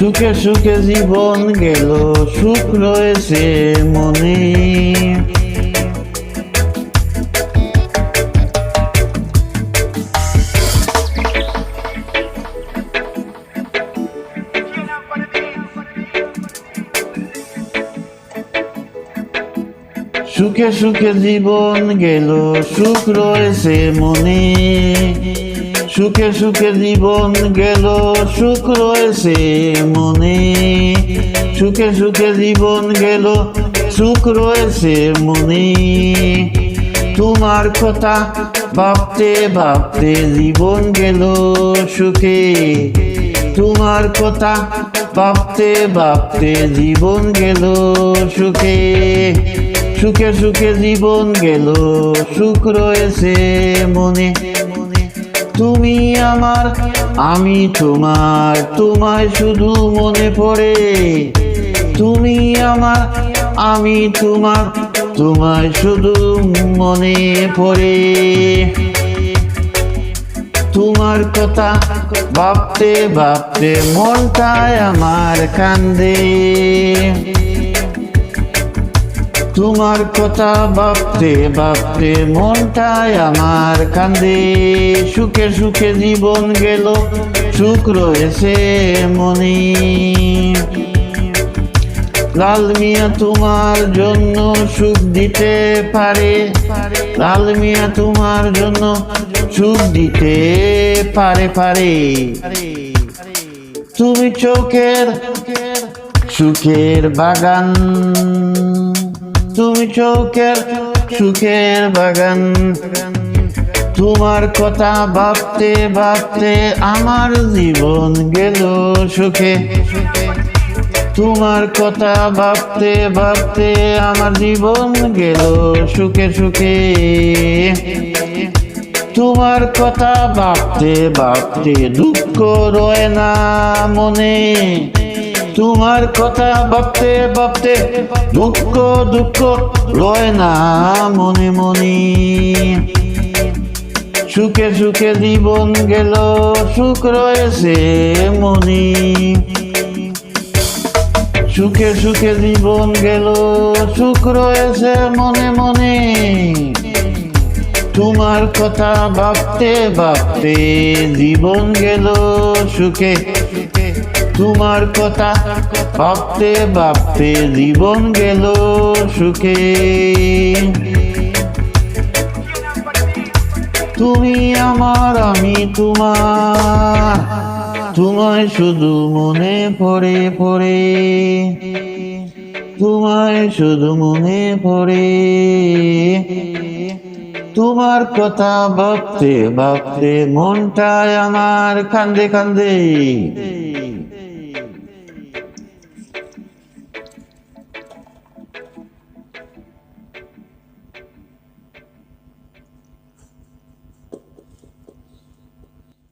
সুখে সুখে জীবন গেল, সুখ রয়েছে মনে। সুখে সুখে জীবন গেল, সুখ রয়েছে মনে। সুখে সুখে জীবন গেল, সুখ রয়েছে মনে। সুখে সুখে জীবন গেল, সুখ রয়েছে মনে। তোমার কথা ভাবতে ভাবতে জীবন গেল সুখে। তোমার কথা ভাবতে ভাবতে জীবন গেল সুখে। সুখে সুখে জীবন গেল, সুখ রয়েছে মনে। তুমি আমার, আমি তোমার, তোমায় শুধু মনে পড়ে। তুমি আমার, আমি তোমার, তোমায় শুধু মনে পড়ে। তোমার কথা ভাবতে ভাবতে মনটায় আমার কান্দে। তোমার কথা ভাবতে ভাবতে মনটায় আমার কান্দে। সুখে সুখে জীবন গেল, সুখ রয়েছে মনে। লাল মিয়া তোমার জন্য সুখ দিতে পারে। লাল মিয়া তোমার জন্য সুখ দিতে পারে। তুমি চোখের সুখের বাগান, তুমি চোখের সুখের বাগান। তোমার কথা ভাবতে ভাবতে আমার জীবন গেল সুখে। তোমার কথা ভাবতে ভাবতে আমার জীবন গেল সুখে সুখে। তোমার কথা ভাবতে ভাবতে দুঃখ রয় না মনে। তোমার কথা ভাবতে ভাবতে দুঃখ রয় না মনে মনে। সুখে সুখে জীবন গেল, সুখ রয়েছে মনে। সুখে সুখে জীবন গেল, সুখ রয়েছে মনে মনে। তোমার কথা ভাবতে ভাবতে জীবন গেল সুখে। তোমার কথা ভাবতে ভাবতে জীবন গেল সুখে। তুমি আমার, আমি তোমার, তোমায় শুধু মনে পড়ে পড়ে। তোমায় শুধু মনে পড়ে। তোমার কথা ভাবতে ভাবতে মনটায় আমার কান্দে কান্দে।